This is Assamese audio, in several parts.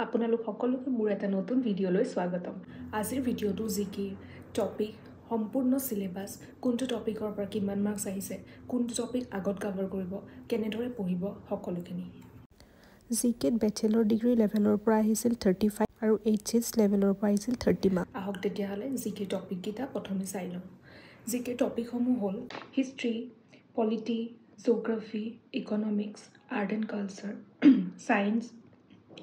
আপোনালোক সকলোকে মোৰ এটা নতুন ভিডিঅ'লৈ স্বাগতম। আজিৰ ভিডিঅ'টো জিকে টপিক সম্পূৰ্ণ সিলেবাস কোনটো টপিকৰ পৰা কিমান মাৰ্কছ আহিছে, কোনটো টপিক আগত কভাৰ কৰিব, কেনেদৰে পঢ়িব সকলোখিনি। জিকেত বেচেলৰ ডিগ্ৰী লেভেলৰ পৰা আহিছিল 35 আৰু এইচএছ লেভেলৰ পৰা আহিছিল 30 মাৰ্ক। আহক তেতিয়াহ'লে জিকে টপিককেইটা প্ৰথমে চাই লওঁ। জিকে টপিকসমূহ হ'ল history, polity, geography, economics, art and culture, science,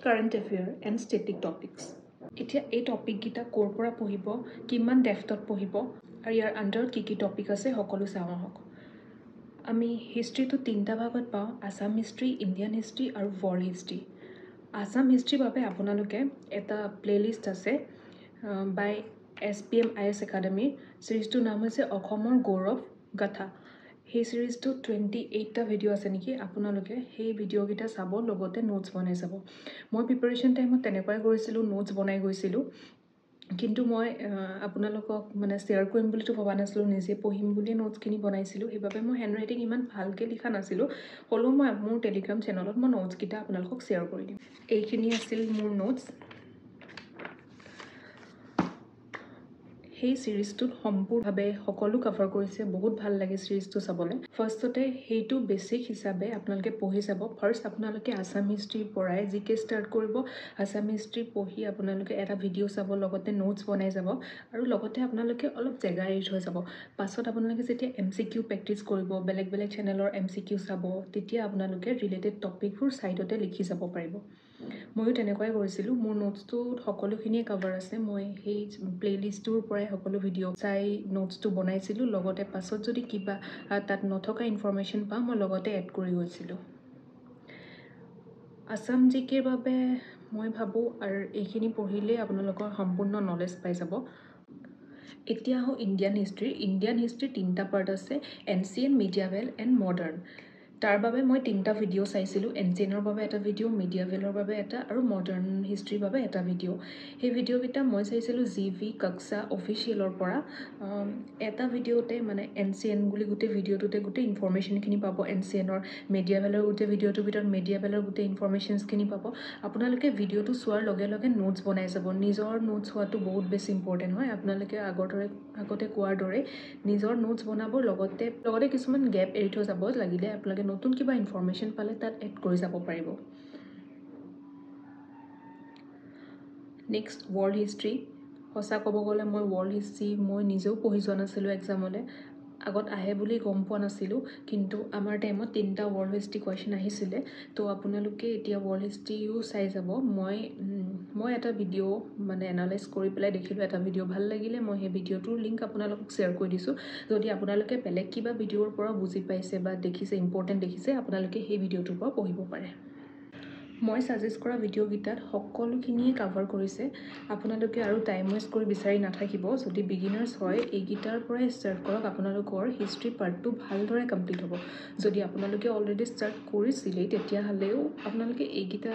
current affair and static topics. এতিয়া এই টপিককেইটা ক'ৰ পৰা পঢ়িব, কিমান ডেফটত পঢ়িব আৰু ইয়াৰ আণ্ডাৰত কি টপিক আছে সকলো চাওঁ আহক। আমি হিষ্ট্ৰীটো 3টা ভাগত পাওঁ: আছাম হিষ্ট্ৰী, ইণ্ডিয়ান হিষ্ট্ৰী আৰু ৱৰ্ল্ড হিষ্ট্ৰী। আছাম হিষ্ট্ৰীৰ বাবে আপোনালোকে এটা প্লে'লিষ্ট আছে বাই SPM-IS একাডেমীৰ। চিৰিজটোৰ নাম হৈছে অসমৰ গৌৰৱ গাথা। সেই চিৰিজটোত 28টা ভিডিঅ' আছে নেকি, আপোনালোকে সেই ভিডিঅ'কেইটা চাব, লগতে নোটছ বনাই চাব। মই প্ৰিপাৰেশ্যন টাইমত তেনেকুৱাই কৰিছিলোঁ, নোটছ বনাই গৈছিলোঁ, কিন্তু মই আপোনালোকক শ্বেয়াৰ কৰিম বুলিতো ভবা নাছিলোঁ, নিজে পঢ়িম বুলিয়ে নোটছখিনি বনাইছিলোঁ। সেইবাবে মই হেণ্ড ৰাইটিং ইমান ভালকৈ লিখা নাছিলোঁ, হ'লেও মই মোৰ টেলিগ্ৰাম চেনেলত মই নোটছকেইটা আপোনালোকক শ্বেয়াৰ কৰি দিম। এইখিনি আছিল মোৰ নোটছ। সেই চিৰিজটোত সম্পূৰ্ণভাৱে সকলো কভাৰ কৰিছে, বহুত ভাল লাগে চিৰিজটো চাবলৈ। ফাৰ্ষ্টতে সেইটো বেছিক হিচাপে আপোনালোকে পঢ়ি চাব। ফাৰ্ষ্ট আপোনালোকে আছাম হিষ্ট্ৰীৰ পৰাই জিকে ষ্টাৰ্ট কৰিব। আছাম হিষ্ট্ৰী পঢ়ি আপোনালোকে এটা ভিডিঅ' চাব, লগতে নোটছ বনাই যাব আৰু লগতে আপোনালোকে অলপ জেগা এৰি থৈ যাব। পাছত আপোনালোকে যেতিয়া MCQ প্ৰেক্টিছ কৰিব, বেলেগ বেলেগ চেনেলৰ MCQ চাব, তেতিয়া আপোনালোকে ৰিলেটেড টপিকবোৰ ছাইডতে লিখি যাব পাৰিব। ময়ো তেনেকুৱাই কৰিছিলোঁ। মোৰ নোটছটোত সকলোখিনিয়ে কভাৰ আছে। মই সেই প্লে'লিষ্টটোৰ পৰাই সকলো ভিডিঅ' চাই নোটছটো বনাইছিলোঁ, লগতে পাছত যদি কিবা তাত নথকা ইনফৰমেশ্যন পাওঁ মই লগতে এড কৰি গৈছিলোঁ। আছাম জিকেৰ বাবে মই ভাবোঁ আৰু এইখিনি পঢ়িলেই আপোনালোকৰ সম্পূৰ্ণ নলেজ পাই যাব। এতিয়া আহোঁ ইণ্ডিয়ান হিষ্ট্ৰী। ইণ্ডিয়ান হিষ্ট্ৰীৰ 3টা পাৰ্ট আছে: এনচিয়েণ্ট, মিডিয়াভেল এণ্ড মডাৰ্ণ। তাৰ বাবে মই 3টা ভিডিঅ' চাইছিলোঁ। এনচিয়েণ্টৰ বাবে এটা ভিডিঅ', মিডিয়াভেলৰ বাবে এটা আৰু মডাৰ্ণ হিষ্ট্ৰীৰ বাবে এটা ভিডিঅ'। সেই ভিডিঅ'কেইটা মই চাইছিলোঁ GV কক্সা অফিচিয়েলৰ পৰা। এটা ভিডিঅ'তে এনচিয়েণ্ট বুলি গোটেই ভিডিঅ'টোতে গোটেই ইনফৰমেশ্যনখিনি পাব। এনচিয়েণ্টৰ, মিডিয়াভেলৰ গোটেই ভিডিঅ'টোৰ ভিতৰত মিডিয়াভেলৰ গোটেই ইনফৰমেশ্যনছখিনি পাব। আপোনালোকে ভিডিঅ'টো চোৱাৰ লগে লগে নোটছ বনাই যাব। নিজৰ নোটছ হোৱাটো বহুত বেছি ইম্পৰ্টেণ্ট হয়। আপোনালোকে আগতে কোৱাৰ দৰে নিজৰ নোটছ বনাব, লগতে কিছুমান গেপ এৰি থৈ যাব। লাগিলে আপোনালোকে নতুন কিবা ইনফৰমেশ্যন পালে তাত এড কৰি যাব পাৰিব। Next world history. সঁচা ক'ব গ'লে মই ৱৰ্ল্ড হিষ্ট্ৰী মই নিজেও পঢ়ি যোৱা নাছিলোঁ এক্সামলৈ। আগত আহে বুলি গম পোৱা নাছিলোঁ, কিন্তু আমাৰ টাইমত 3টা ৱৰ্ল্ড হিষ্ট্ৰী কুৱেশ্যন আহিছিলে। তো আপোনালোকে এতিয়া ৱৰ্ল্ড হিষ্ট্ৰীও চাই যাব। মই এটা ভিডিঅ' এনালাইজ কৰি পেলাই দেখিলোঁ, এটা ভিডিঅ' ভাল লাগিলে, মই সেই ভিডিঅ'টোৰ লিংক আপোনালোকক শ্বেয়াৰ কৰি দিছোঁ। যদি আপোনালোকে বেলেগ কিবা ভিডিঅ'ৰ পৰা বুজি পাইছে বা দেখিছে, ইম্পৰ্টেণ্ট দেখিছে, আপোনালোকে সেই ভিডিঅ'টোৰ পৰা পঢ়িব পাৰে। মই ছাজেষ্ট কৰা ভিডিঅ'কেইটাত সকলোখিনিয়ে কভাৰ কৰিছে। আপোনালোকে আৰু টাইম ৱেষ্ট কৰি বিচাৰি নাথাকিব। যদি বিগিনাৰ্ছ হয়, এইকেইটাৰ পৰাই ষ্টাৰ্ট কৰক। আপোনালোকৰ হিষ্ট্ৰী পাৰ্টটো ভালদৰে কমপ্লিট হ'ব। যদি আপোনালোকে অলৰেডি ষ্টাৰ্ট কৰিছিলেই, তেতিয়াহ'লেও আপোনালোকে এইকেইটা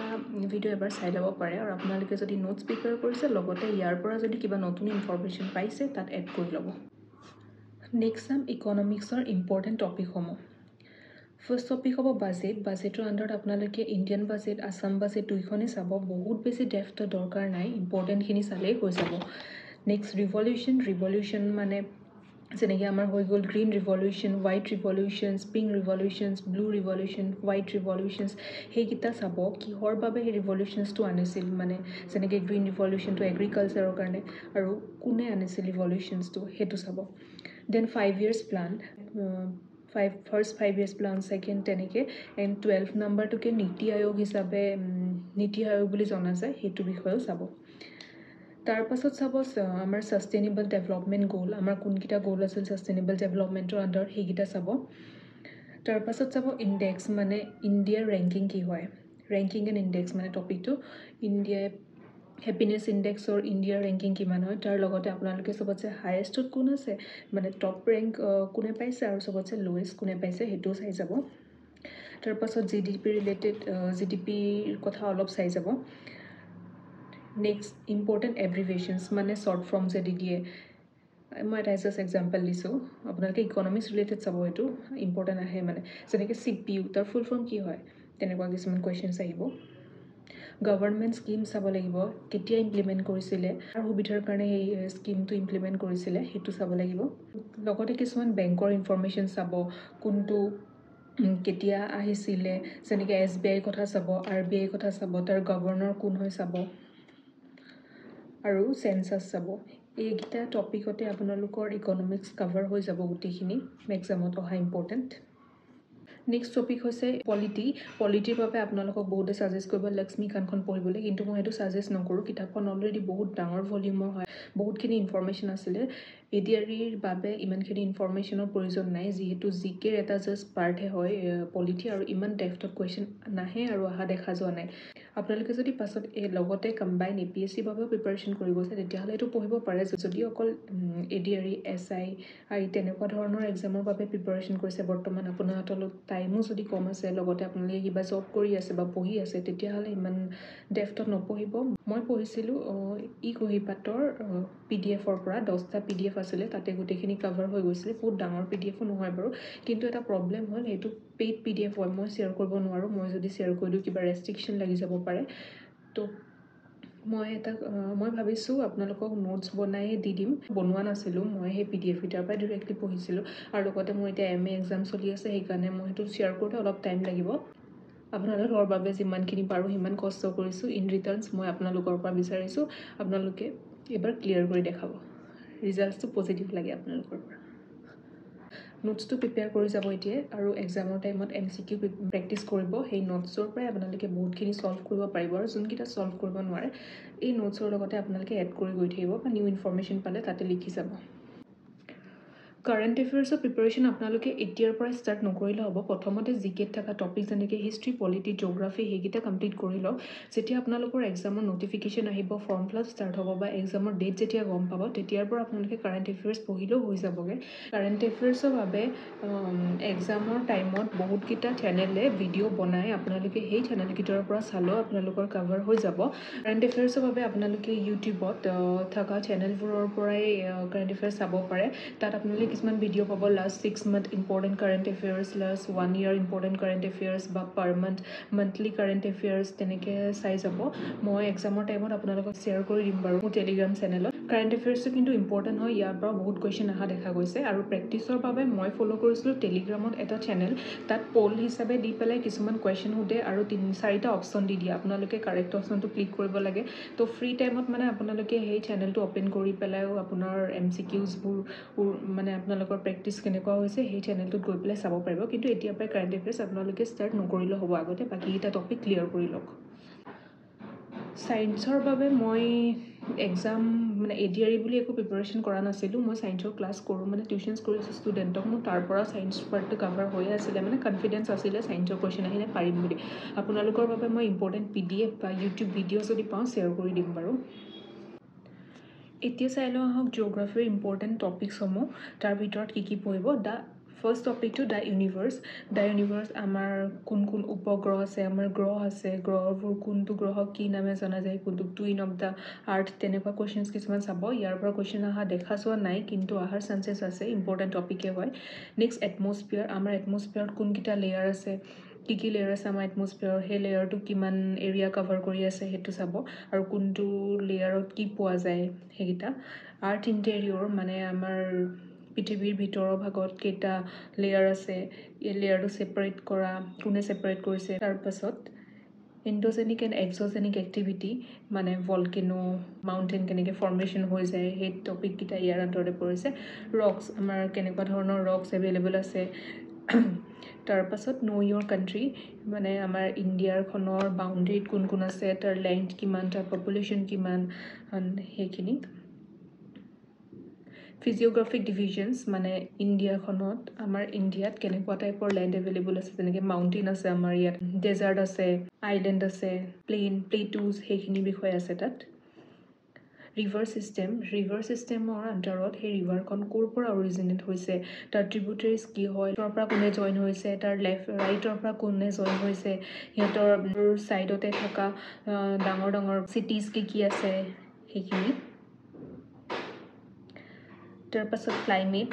ভিডিঅ' এবাৰ চাই ল'ব পাৰে। আৰু আপোনালোকে যদি নোটছ প্ৰিপেয়াৰ কৰিছে, লগতে ইয়াৰ পৰা যদি কিবা নতুন ইনফৰমেশ্যন পাইছে তাত এড কৰি ল'ব। নেক্সট চাম ইকনমিক্সৰ ইম্পৰ্টেণ্ট টপিকসমূহ। ফাৰ্ষ্ট টপিক হ'ব বাজেট। বাজেটৰ আণ্ডাৰত আপোনালোকে ইণ্ডিয়ান বাজেট, আছাম বাজেট দুইখনেই চাব। বহুত বেছি ডেফটৰ দৰকাৰ নাই, ইম্পৰ্টেণ্টখিনি চালেই হৈ যাব। নেক্সট ৰিভলিউশ্যন যেনেকৈ আমাৰ হৈ গ'ল green revolution, white revolutions, pink revolutions, blue revolution, white revolutions. সেইকেইটা চাব কিহৰ বাবে সেই ৰিভলিউশ্যনছটো আনিছিল, যেনেকৈ গ্ৰীণ ৰিভলিউশ্যনটো এগ্ৰিকালচাৰৰ কাৰণে, আৰু কোনে আনিছিল ৰিভলিউশ্যনছটো সেইটো চাব। Then 5 years plan. First 5 years plan, second তেনেকৈ, এণ্ড 12 নম্বৰটোকে নীতি আয়োগ হিচাপে নীতি আয়োগ বুলি জনা যায়, সেইটো বিষয়েও চাব। তাৰপাছত চাব আমাৰ ছাষ্টেইনেবল ডেভেলপমেণ্ট গ'ল। আমাৰ কোনকেইটা গ'ল আছিল ছাষ্টেইনেবল ডেভেলপমেণ্টৰ আণ্ডাৰত, সেইকেইটা চাব। তাৰপাছত চাব ইণ্ডেক্স, ইণ্ডিয়াৰ ৰেংকিং কি হয়। ৰেংকিং এণ্ড ইণ্ডেক্স টপিকটো। ইণ্ডিয়াই হেপিনেছ ইণ্ডেক্সৰ ইণ্ডিয়াৰ ৰেংকিং কিমান হয়, তাৰ লগতে আপোনালোকে চবতছে হায়েষ্টত কোন আছে, টপ ৰেংক কোনে পাইছে, আৰু চবতছে লৱেষ্ট কোনে পাইছে, সেইটোও চাই যাব। তাৰপাছত GDP ৰিলেটেড, GDPৰ কথা অলপ চাই যাব। নেক্সট ইম্পৰ্টেণ্ট এব্ৰিভিয়েশ্যনছ, শ্বৰ্ট ফৰ্ম যে দি দিয়ে। মই এটা জাষ্ট এক্সাম্পল দিছোঁ, আপোনালোকে ইকনমিক্স ৰিলেটেড চাব, এইটো ইম্পৰ্টেণ্ট আহে যেনেকৈ CPU, তাৰ ফুল ফৰ্ম কি হয়, তেনেকুৱা কিছুমান কুৱেশ্যনছ আহিব। গভৰ্ণমেণ্ট স্কিম চাব লাগিব কেতিয়া ইমপ্লিমেণ্ট কৰিছিলে আৰু সুবিধাৰ কাৰণে সেই স্কিমটো ইমপ্লিমেণ্ট কৰিছিলে সেইটো চাব লাগিব লগতে কিছুমান বেংকৰ ইনফৰমেশ্যন চাব কোনটো কেতিয়া আহিছিলে যেনেকৈ SBI কথা চাব RBI কথা চাব তাৰ গভৰ্ণৰ কোন হয় চাব আৰু চেঞ্চাছ চাব এইকেইটা টপিকতে আপোনালোকৰ ইকনমিক্স কভাৰ হৈ যাব গোটেইখিনি এক্সামত অহা ইম্পৰ্টেণ্ট নেক্সট টপিক হৈছে পলিটিৰ বাবে আপোনালোকক বহুতে ছাজেষ্ট কৰিব লক্ষ্মীকান্তখন পঢ়িবলৈ কিন্তু মই সেইটো ছাজেষ্ট নকৰোঁ কিতাপখন অলৰেডি বহুত ডাঙৰ ভলিউমৰ হয় বহুতখিনি ইনফৰমেশ্যন আছিলে ADREৰ বাবে ইমানখিনি ইনফৰমেশ্যনৰ প্ৰয়োজন নাই যিহেতু জিকেৰ এটা জাষ্ট পাৰ্টহে হয় পলিটি আৰু ইমান ডেফ্টত কুৱেশ্যন নাহে আৰু অহা দেখা যোৱা নাই আপোনালোকে যদি পাছত লগতে কম্বাইন APSCৰ বাবেও প্ৰিপাৰেশ্যন কৰিব গৈছে তেতিয়াহ'লে এইটো পঢ়িব পাৰে যদি অকল ADRE SI তেনেকুৱা ধৰণৰ এক্সামৰ বাবে প্ৰিপাৰেশ্যন কৰিছে বৰ্তমান আপোনাৰ হাতত টাইমো যদি কম আছে লগতে আপোনালোকে কিবা জব কৰি আছে বা পঢ়ি আছে তেতিয়াহ'লে ইমান ডেফ্টত নপঢ়িব মই পঢ়িছিলোঁ কহিপাতৰ PDFৰ পৰা 10টা PDF আছিলে তাতে গোটেইখিনি কভাৰ হৈ গৈছিলে বহুত ডাঙৰ PDFো নহয় বাৰু কিন্তু এটা প্ৰব্লেম হ'ল সেইটো পেইড PDF হয় মই শ্বেয়াৰ কৰিব নোৱাৰোঁ মই যদি শ্বেয়াৰ কৰি দিওঁ কিবা ৰেষ্ট্ৰিকশ্যন লাগি যাব পাৰে তো মই ভাবিছোঁ আপোনালোকক নোটছ বনাই দি দিম বনোৱা নাছিলোঁ মই সেই PDF কেইটাৰ পৰা ডাইৰেক্টলি পঢ়িছিলোঁ আৰু লগতে মোৰ এতিয়া MA এক্সাম চলি আছে সেইকাৰণে মই সেইটো শ্বেয়াৰ কৰোঁতে অলপ টাইম লাগিব আপোনালোকৰ বাবে যিমানখিনি পাৰোঁ সিমান কষ্ট কৰিছোঁ ইন ৰিটাৰ্ণছ মই আপোনালোকৰ পৰা বিচাৰিছোঁ আপোনালোকে এবাৰ ক্লিয়াৰ কৰি দেখাব ৰিজাল্টটো পজিটিভ লাগে আপোনালোকৰ পৰা নোটছটো প্ৰিপেয়াৰ কৰি যাব এতিয়া আৰু এক্সামৰ টাইমত MCQ প্ৰেক্টিছ কৰিব সেই নোটছৰ পৰাই আপোনালোকে বহুতখিনি ছল্ভ কৰিব পাৰিব আৰু যোনকেইটা ছল্ভ কৰিব নোৱাৰে এই নোটছৰ লগতে আপোনালোকে এড কৰি গৈ থাকিব বা নিউ ইনফৰমেশ্যন পালে তাতে লিখি যাব কাৰেণ্ট এফেয়াৰ্ছৰ প্ৰিপাৰেশ্যন আপোনালোকে এতিয়াৰ পৰাই ষ্টাৰ্ট নকৰিলে হ'ব প্ৰথমতে জিকেত থকা টপিক যেনেকৈ হিষ্ট্ৰী পলিটি জিঅ'গ্ৰাফী সেইকেইটা কমপ্লিট কৰি লওক যেতিয়া আপোনালোকৰ এক্সামৰ নটিফিকেশ্যন আহিব ফৰ্ম ফিল আপ ষ্টাৰ্ট হ'ব বা এক্সামৰ ডেট যেতিয়া গম পাব তেতিয়াৰ পৰা আপোনালোকে কাৰেণ্ট এফেয়াৰ্ছ পঢ়িলেও হৈ যাবগৈ কাৰেণ্ট এফেয়াৰ্ছৰ বাবে এক্সামৰ টাইমত বহুতকেইটা চেনেলে ভিডিঅ' বনাই আপোনালোকে সেই চেনেলকেইটাৰ পৰা চালেও আপোনালোকৰ কভাৰ হৈ যাব কাৰেণ্ট এফেয়াৰ্ছৰ বাবে আপোনালোকে ইউটিউবত থকা চেনেলবোৰৰ পৰাই কাৰেণ্ট এফেয়াৰ্ছ চাব পাৰে তাত আপোনালোকে কিছুমান ভিডিঅ' পাব last 6 month important current affairs last 1 year important current affairs বা পাৰ মান্থলি কাৰেণ্ট এফেয়াৰ্ছ তেনেকৈ চাই যাব মই এক্সামৰ টাইমত আপোনালোকক শ্বেয়াৰ কৰি দিম বাৰু মোৰ টেলিগ্ৰাম চেনেলত কাৰেণ্ট এফেয়াৰ্ছটো কিন্তু ইম্পৰ্টেণ্ট হয় ইয়াৰ পৰা বহুত কুৱেশ্যন অহা দেখা গৈছে আৰু প্ৰেক্টিছৰ বাবে মই ফ'ল' কৰিছিলোঁ টেলিগ্ৰামত এটা চেনেল তাত পল হিচাপে দি পেলাই কিছুমান কুৱেশ্যন সোধে আৰু 3-4টা অপশ্যন দি দিয়ে আপোনালোকে কাৰেক্ট অপশ্যনটো ক্লিক কৰিব লাগে তো ফ্ৰী টাইমত মানে আপোনালোকে সেই চেনেলটো অ'পেন কৰি পেলাইও আপোনাৰ MCQsবোৰ মানে আপোনালোকৰ প্ৰেক্টিছ কেনেকুৱা হৈছে সেই চেনেলটোত গৈ পেলাই চাব পাৰিব কিন্তু এতিয়াৰ পৰাই কাৰেণ্ট এফেয়াৰ্ছ আপোনালোকে ষ্টাৰ্ট নকৰিলেও হ'ব আগতে বাকীকেইটা টপিক ক্লিয়াৰ কৰি লওক ছায়েন্সৰ বাবে মই এক্সাম মানে ADRE বুলি একো প্ৰিপাৰেশ্যন কৰা নাছিলোঁ মই ছায়েন্সৰ ক্লাছ কৰোঁ মানে টিউশ্যনছ কৰিছোঁ ষ্টুডেণ্টক মোৰ তাৰ পৰা ছায়েন্স পাৰ্টটো কভাৰ হৈয়ে আছিলে মানে কনফিডেঞ্চ আছিলে ছায়েন্সৰ কুৱেশ্যন আহিলে পাৰিম বুলি আপোনালোকৰ বাবে মই ইম্পৰ্টেণ্ট PDF বা ইউটিউব ভিডিঅ' যদি পাওঁ শ্বেয়াৰ কৰি দিম বাৰু এতিয়া চাই লওঁ আহক জিঅ'গ্ৰাফীৰ ইম্পৰ্টেণ্ট টপিকসমূহ তাৰ ভিতৰত কি পঢ়িব ফাৰ্ষ্ট টপিকটো দ্য ইউনিভাৰ্ছ আমাৰ কোন উপগ্ৰহ আছে আমাৰ গ্ৰহ আছে গ্ৰহবোৰ কোনটো গ্ৰহক কি নামে জনা যায় কোনটো টুইন অফ দ্য আৰ্থ তেনেকুৱা কুৱেশ্যনছ কিছুমান চাব ইয়াৰ পৰা কুৱেশ্যন অহা দেখা যোৱা নাই কিন্তু অহাৰ চান্সেছ আছে ইম্পৰ্টেণ্ট টপিকে হয় নেক্সট এটমছফিয়াৰ আমাৰ এটমছফিয়াৰত কোনকেইটা লেয়াৰ আছে কি লেয়াৰ আছে আমাৰ এটমছফিয়াৰৰ সেই লেয়াৰটো কিমান এৰিয়া কভাৰ কৰি আছে সেইটো চাব আৰু কোনটো লেয়াৰত কি পোৱা যায় সেইকেইটা আৰ্থ ইণ্টেৰিয়ৰ মানে আমাৰ পৃথিৱীৰ ভিতৰৰ ভাগত কেইটা লেয়াৰ আছে এই লেয়াৰটো ছেপাৰেট কৰা কোনে ছেপাৰেট কৰিছে তাৰপাছত এণ্ড'জেনিক এণ্ড এক্স'জেনিক এক্টিভিটি মানে ভলকেনো মাউণ্টেইন কেনেকৈ ফৰ্মেশ্যন হৈ যায় সেই টপিককেইটা ইয়াৰ আণ্ডাৰতে পৰিছে ৰকছ আমাৰ কেনেকুৱা ধৰণৰ ৰকছ এভেইলেবল আছে তাৰপাছত ন' ইয়ৰ কাণ্ট্ৰি মানে আমাৰ ইণ্ডিয়াৰখনৰ বাউণ্ডেৰীত কোন আছে তাৰ লেংথ কিমান তাৰ পপুলেশ্যন কিমান সেইখিনি ফিজিঅ'গ্ৰাফিক ডিভিজনছ মানে ইণ্ডিয়াখনত আমাৰ ইণ্ডিয়াত কেনেকুৱা টাইপৰ লেণ্ড এভেইলেবল আছে যেনেকৈ মাউণ্টেইন আছে আমাৰ ইয়াত ডেজাৰ্ট আছে আইলেণ্ড আছে প্লেটুজ সেইখিনি বিষয়ে আছে তাত ৰিভাৰ ছিষ্টেমৰ আণ্ডাৰত সেই ৰিভাৰখন ক'ৰ পৰা অৰিজিনেট হৈছে তাৰ ট্ৰিবিউটাৰিজ কি হয় তাৰ পৰা কোনে জইন হৈছে তাৰ ৰাইটৰ পৰা কোনে জইন হৈছে সিহঁতৰ ছাইডতে থকা ডাঙৰ চিটিজ কি আছে সেইখিনি তাৰপাছত ক্লাইমেট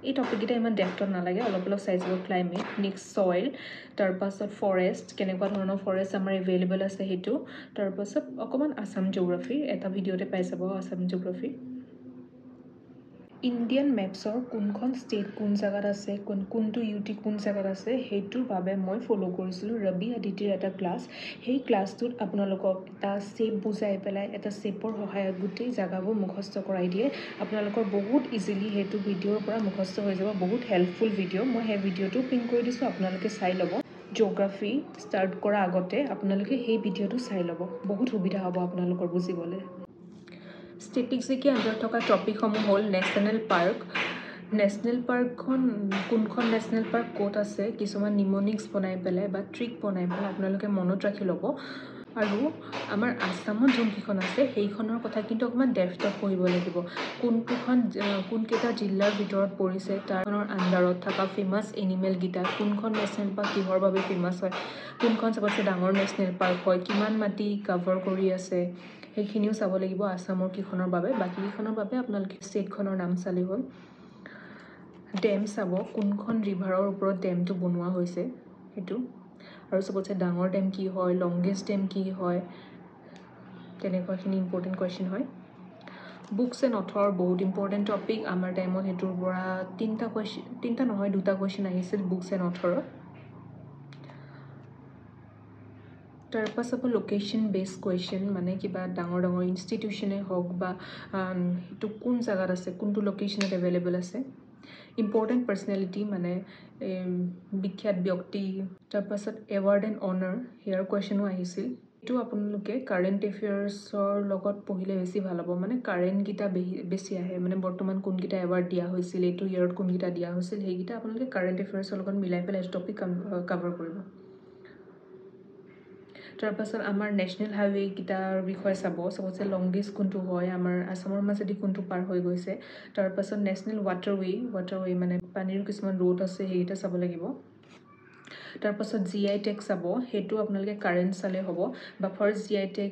এই টপিককেইটা ইমান ডেফটত নালাগে, অলপ অলপ চাই যাব। ক্লাইমেট, নেক্সট ছইল, তাৰপাছত ফৰেষ্ট, কেনেকুৱা ধৰণৰ ফৰেষ্ট আমাৰ এভেইলেবল আছে সেইটো, তাৰপাছত অকণমান আছাম জিঅ'গ্ৰাফী, এটা ভিডিঅ'তে পাই যাব আছাম জিঅ'গ্ৰাফী। ইণ্ডিয়ান মেপছৰ কোনখন ষ্টেট কোন জেগাত আছে, কোনটো ইউটি কোন জেগাত আছে, সেইটোৰ বাবে মই ফ'ল' কৰিছিলোঁ ৰবি আদিত্যৰ এটা ক্লাছ। সেই ক্লাছটোত আপোনালোকক এটা শ্বেপ বুজাই পেলাই এটা শ্বেপৰ সহায়ত গোটেই জেগাবোৰ মুখস্থ কৰাই দিয়ে। আপোনালোকৰ বহুত ইজিলি সেইটো ভিডিঅ'ৰ পৰা মুখস্থ হৈ যাব, বহুত হেল্পফুল ভিডিঅ'। মই সেই ভিডিঅ'টো পিন কৰি দিছোঁ, আপোনালোকে চাই ল'ব। জিঅ'গ্ৰাফী ষ্টাৰ্ট কৰাৰ আগতে আপোনালোকে সেই ভিডিঅ'টো চাই ল'ব, বহুত সুবিধা হ'ব আপোনালোকৰ বুজিবলৈ। ষ্টেটিষ্টিক্সৰ আণ্ডাৰত থকা টপিকসমূহ হ'ল নেশ্যনেল পাৰ্ক। নেশ্যনেল পাৰ্কখন কোনখন নেশ্যনেল পাৰ্ক ক'ত আছে, কিছুমান নিমনিক্স বনাই পেলাই বা ট্ৰিক বনাই পেলাই আপোনালোকে মনত ৰাখি ল'ব। আৰু আমাৰ আছামত যোনকেইখন আছে সেইখনৰ কথা কিন্তু অকণমান ডেফটত পঢ়িব লাগিব। কোনকেইটা জিলাৰ ভিতৰত পৰিছে, তাৰখনৰ আণ্ডাৰত থকা ফেমাছ এনিমেলকেইটা, কোনখন নেশ্যনেল পাৰ্ক কিহৰ বাবে ফেমাছ হয়, কোনখন চবতছে ডাঙৰ নেশ্যনেল পাৰ্ক হয়, কিমান মাটি কাভাৰ কৰি আছে, সেইখিনিও চাব লাগিব আছামৰ কেইখনৰ বাবে। বাকীকেইখনৰ বাবে আপোনালোকে ষ্টেটখনৰ নাম চালেই হ'ল। ডেম চাব, কোনখন ৰিভাৰৰ ওপৰত ডেমটো বনোৱা হৈছে সেইটো, আৰু চবতছে ডাঙৰ ডেম কি হয়, লংগেষ্ট ডেম কি হয়, তেনেকুৱাখিনি ইম্পৰ্টেণ্ট কুৱেশ্যন হয়। বুকছ এণ্ড অথৰ বহুত ইম্পৰ্টেণ্ট টপিক। আমাৰ টাইমত সেইটোৰ পৰা দুটা কুৱেশ্যন আহিছিল বুকছ এণ্ড অথৰৰ। তাৰপাছত লোকেশ্যন বেছড কুৱেশ্যন, মানে কিবা ডাঙৰ ডাঙৰ ইনষ্টিটিউশ্যনে হওক বা সেইটো কোন জেগাত আছে, কোনটো লোকেশ্যনত এভেইলেবল আছে। ইম্পৰ্টেণ্ট পাৰ্চনেলিটি, মানে বিখ্যাত ব্যক্তি। তাৰপাছত এৱাৰ্ড এণ্ড অনাৰ, সেয়াৰ কুৱেশ্যনো আহিছিল। এইটো আপোনালোকে কাৰেণ্ট এফেয়াৰ্ছৰ লগত পঢ়িলে বেছি ভাল হ'ব, মানে কাৰেণ্টকেইটা বেছি আহে, মানে বৰ্তমান কোনকেইটা এৱাৰ্ড দিয়া হৈছিল, এইটো ইয়েৰত কোনকেইটা দিয়া হৈছিল, সেইকেইটা আপোনালোকে কাৰেণ্ট এফেয়াৰ্ছৰ লগত মিলাই পেলাই এইটো টপিক কাভাৰ কৰিব। তাৰপাছত আমাৰ নেশ্যনেল হাইৱেকেইটাৰ বিষয়ে চাব, চবতছে লংগেষ্ট কোনটো হয়, আমাৰ আছামৰ মাজেদি কোনটো পাৰ হৈ গৈছে। তাৰপাছত নেশ্যনেল ৱাটাৰৱে মানে পানীৰো কিছুমান ৰোড আছে, সেইকেইটা চাব লাগিব। তাৰপাছত GI টেগ চাব, সেইটো আপোনালোকে কাৰেণ্ট চালে হ'ব, বা ফাৰ্ষ্ট GI টেগ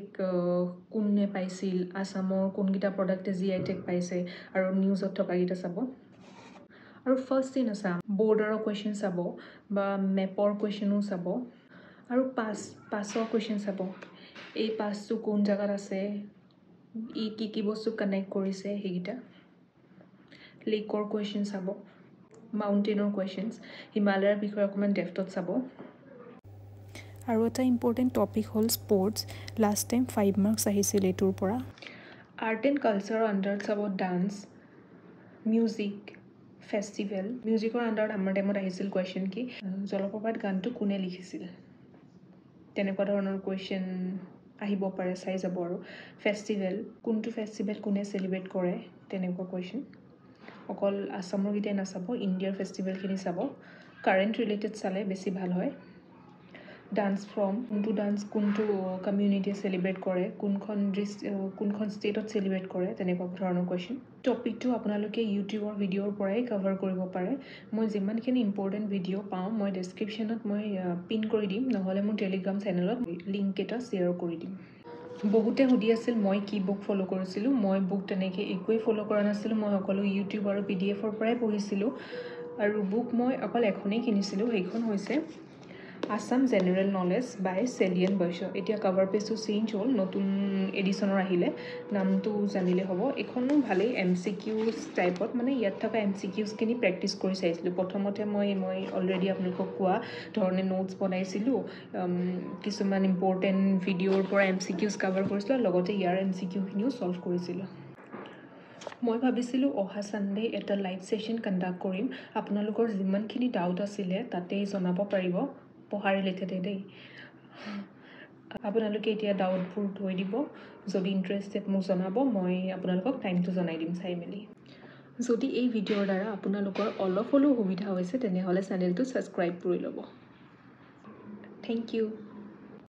কোনে পাইছিল, আছামৰ কোনকেইটা প্ৰডাক্টে GI টেগ পাইছে, আৰু নিউজত থকাকেইটা চাব। আৰু ফাৰ্ষ্ট ইন আছাম বৰ্ডাৰৰ কুৱেশ্যন চাব, বা মেপৰ কুৱেশ্যনো চাব। আৰু পাছৰ কুৱেশ্যন চাব, এই পাছটো কোন জেগাত আছে, ই কি বস্তু কানেক্ট কৰিছে, সেইকেইটা। লেকৰ কুৱেশ্যন চাব, মাউণ্টেইনৰ কুৱেশ্যনছ, হিমালয়ৰ বিষয়ে অকণমান ডেফটত চাব। আৰু এটা ইম্পৰ্টেণ্ট টপিক হ'ল স্পৰ্টছ। লাষ্ট টাইম 5 মাৰ্কছ আহিছিল এইটোৰ পৰা। আৰ্ট এণ্ড কালচাৰৰ আণ্ডাৰত চাব ডান্স, মিউজিক, ফেষ্টিভেল। মিউজিকৰ আণ্ডাৰত আমাৰ টাইমত আহিছিল কুৱেশ্যন কি, জলপ্ৰপাত গানটো কোনে লিখিছিল, তেনেকুৱা ধৰণৰ কুৱেশ্যন আহিব পাৰে, চাই যাব। আৰু ফেষ্টিভেল, কোনটো ফেষ্টিভেল কোনে চেলিব্ৰেট কৰে, তেনেকুৱা কুৱেশ্যন। অকল আছামৰকেইটাই নাচাব, ইণ্ডিয়াৰ ফেষ্টিভেলখিনি চাব। কাৰেণ্ট ৰিলেটেড চালে বেছি ভাল হয়। ডান্স ফৰ্ম, কোনটো ডান্স কোনটো কমিউনিটিয়ে চেলিব্ৰেট কৰে, কোনখন ষ্টেটত চেলিব্ৰেট কৰে, তেনেকুৱা ধৰণৰ কুৱেশ্যন। টপিকটো আপোনালোকে ইউটিউবৰ ভিডিঅ'ৰ পৰাই কভাৰ কৰিব পাৰে। মই যিমানখিনি ইম্পৰ্টেণ্ট ভিডিঅ' পাওঁ মই ডেছক্ৰিপশ্যনত মই পিন কৰি দিম, নহ'লে মোৰ টেলিগ্ৰাম চেনেলত লিংক এটা শ্বেয়াৰ কৰি দিম। বহুতে সুধি আছিল মই কি বুক ফ'ল' কৰিছিলোঁ। মই বুক তেনেকৈ একোৱেই ফ'ল' কৰা নাছিলোঁ, মই সকলো ইউটিউব আৰু PDF-ৰ পৰাই পঢ়িছিলোঁ। আৰু বুক মই অকল এখনেই কিনিছিলোঁ, সেইখন হৈছে আছাম জেনেৰেল নলেজ বাই চেলিয়ান বৈশ্য। এতিয়া কভাৰ পেজটো চেঞ্জ হ'ল, নতুন এডিশ্যনৰ আহিলে, নামটো জানিলে হ'ব। এইখনো ভালেই MCQs টাইপত, মানে ইয়াত থকা MCQsখিনি প্ৰেক্টিচ কৰি চাইছিলোঁ। প্ৰথমতে মই অলৰেডি আপোনালোকক কোৱা ধৰণে নোটছ বনাইছিলোঁ, কিছুমান ইম্পৰ্টেণ্ট ভিডিঅ'ৰ পৰা MCQs কভাৰ কৰিছিলোঁ, আৰু লগতে ইয়াৰ MCQখিনিও ছল্ভ কৰিছিলোঁ। মই ভাবিছিলোঁ অহা ছানডে এটা লাইভ ছেশ্যন কণ্ডাক্ট কৰিম। আপোনালোকৰ যিমানখিনি ডাউট আছিলে তাতেই জনাব পাৰিব, পঢ়া ৰিলেটেডে দেই। আপোনালোকে এতিয়া ডাউটবোৰ থৈ দিব, যদি ইণ্টাৰেষ্টেড মোক জনাব, মই আপোনালোকক টাইমটো জনাই দিম চাই মেলি। যদি এই ভিডিঅ'ৰ দ্বাৰা আপোনালোকৰ অলপ হ'লেও সুবিধা হৈছে তেনেহ'লে চেনেলটো ছাবস্ক্ৰাইব কৰি ল'ব। Thank U.